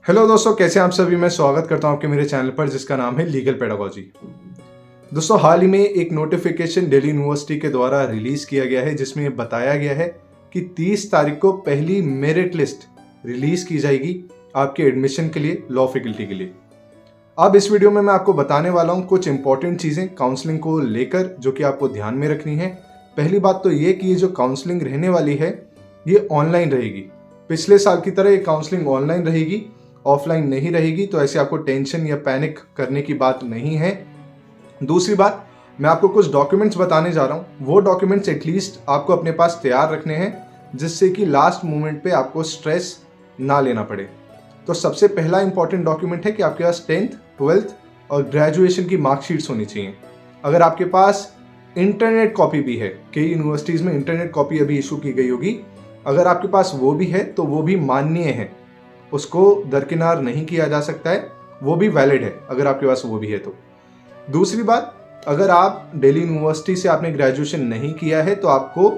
Hello दोस्तों, कैसे हैं आप सभी। मैं स्वागत करता हूं आपके मेरे चैनल पर जिसका नाम है लीगल पेडागोजी। दोस्तों, हाल ही में एक नोटिफिकेशन दिल्ली यूनिवर्सिटी के द्वारा रिलीज किया गया है जिसमें ये बताया गया है कि 30 तारीख को पहली मेरिट लिस्ट रिलीज की जाएगी आपके एडमिशन के लिए, लॉ फैकल्टी के लिए। अब इस वीडियो में मैं आपको बताने वाला हूं कुछ इंपॉर्टेंट चीजें काउंसलिंग को लेकर जो कि आपको ध्यान में रखनी है। पहली बात तो ये कि ये जो काउंसलिंग रहने वाली है ये ऑनलाइन रहेगी। पिछले साल की तरह ये काउंसलिंग ऑनलाइन रहेगी, ऑफलाइन नहीं रहेगी। तो ऐसे आपको टेंशन या पैनिक करने की बात नहीं है। दूसरी बात, मैं आपको कुछ डॉक्यूमेंट्स बताने जा रहा हूं। वो डॉक्यूमेंट्स एटलीस्ट आपको अपने पास तैयार रखने हैं जिससे कि लास्ट मोमेंट पे आपको स्ट्रेस ना लेना पड़े। तो सबसे पहला इंपॉर्टेंट डॉक्यूमेंट है कि आपके पास 10th, 12th और ग्रेजुएशन की मार्कशीट्स होनी चाहिए। अगर आपके पास इंटरनेट कॉपी भी है, कई यूनिवर्सिटीज में इंटरनेट कॉपी अभी इशू की गई होगी, अगर आपके पास वो भी है तो वो भी मान्य है, उसको दरकिनार नहीं किया जा सकता है, वो भी वैलिड है अगर आपके पास वो भी है तो। दूसरी बात, अगर आप दिल्ली यूनिवर्सिटी से आपने ग्रेजुएशन नहीं किया है तो आपको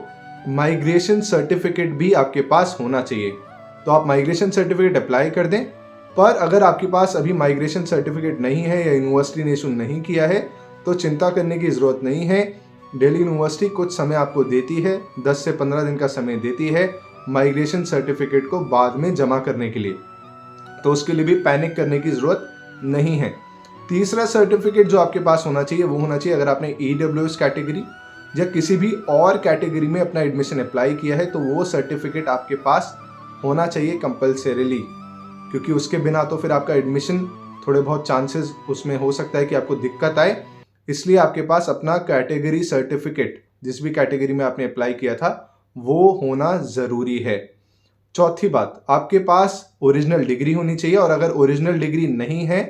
माइग्रेशन सर्टिफिकेट भी आपके पास होना चाहिए। तो आप माइग्रेशन सर्टिफिकेट अप्लाई कर दें। पर अगर आपके पास अभी माइग्रेशन सर्टिफिकेट नहीं है या यूनिवर्सिटी ने इशू नहीं किया है तो चिंता करने की ज़रूरत नहीं है। दिल्ली यूनिवर्सिटी कुछ समय आपको देती है, 10 से 15 दिन का समय देती है माइग्रेशन सर्टिफिकेट को बाद में जमा करने के लिए। तो उसके लिए भी पैनिक करने की ज़रूरत नहीं है। तीसरा सर्टिफिकेट जो आपके पास होना चाहिए वो होना चाहिए, अगर आपने EWS कैटेगरी या किसी भी और कैटेगरी में अपना एडमिशन अप्लाई किया है तो वो सर्टिफिकेट आपके पास होना चाहिए कंपल्सरीली, क्योंकि उसके बिना तो फिर आपका एडमिशन थोड़े बहुत चांसेस उसमें हो सकता है कि आपको दिक्कत आए। इसलिए आपके पास अपना कैटेगरी सर्टिफिकेट, जिस भी कैटेगरी में आपने अप्लाई किया था, वो होना ज़रूरी है। चौथी बात, आपके पास ओरिजिनल डिग्री होनी चाहिए, और अगर ओरिजिनल डिग्री नहीं है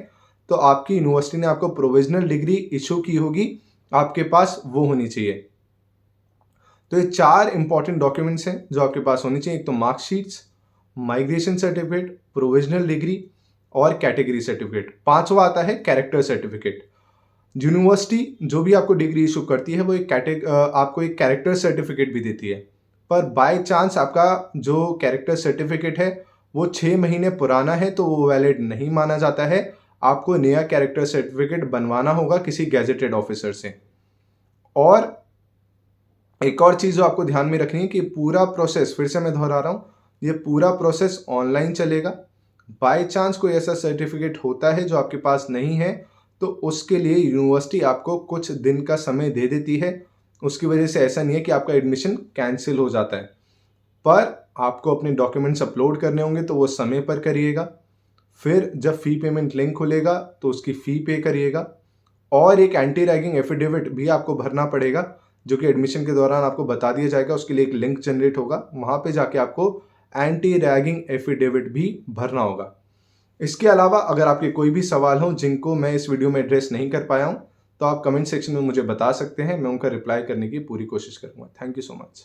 तो आपकी यूनिवर्सिटी ने आपको प्रोविजनल डिग्री इशू की होगी, आपके पास वो होनी चाहिए। तो ये 4 इंपॉर्टेंट डॉक्यूमेंट्स हैं जो आपके पास होनी चाहिए। एक तो marksheets, migration certificate, provisional degree और कैटेगरी सर्टिफिकेट। पांचवा आता है कैरेक्टर सर्टिफिकेट। यूनिवर्सिटी जो भी आपको डिग्री इशू करती है वो आपको एक कैरेक्टर सर्टिफिकेट भी देती है। पर बाय चांस आपका जो कैरेक्टर सर्टिफिकेट है वो 6 महीने पुराना है तो वो वैलिड नहीं माना जाता है। आपको नया कैरेक्टर सर्टिफिकेट बनवाना होगा किसी गैजेटेड ऑफिसर से। और एक और चीज़ जो आपको ध्यान में रखनी है कि पूरा प्रोसेस, फिर से मैं दोहरा रहा हूँ, ये पूरा प्रोसेस ऑनलाइन चलेगा। बाय चांस कोई ऐसा सर्टिफिकेट होता है जो आपके पास नहीं है तो उसके लिए यूनिवर्सिटी आपको कुछ दिन का समय दे देती है। उसकी वजह से ऐसा नहीं है कि आपका एडमिशन कैंसिल हो जाता है। पर आपको अपने डॉक्यूमेंट्स अपलोड करने होंगे तो वो समय पर करिएगा। फिर जब फ़ी पेमेंट लिंक खुलेगा तो उसकी फ़ी पे करिएगा। और एक एंटी रैगिंग एफिडेविट भी आपको भरना पड़ेगा जो कि एडमिशन के दौरान आपको बता दिया जाएगा। उसके लिए एक लिंक जनरेट होगा, वहाँ पे जाके आपको एंटी रैगिंग एफिडेविट भी भरना होगा। इसके अलावा अगर आपके कोई भी सवाल हो जिनको मैं इस वीडियो में एड्रेस नहीं कर पाया हूँ तो आप कमेंट सेक्शन में मुझे बता सकते हैं, मैं उनका रिप्लाई करने की पूरी कोशिश करूँगा। Thank you so much.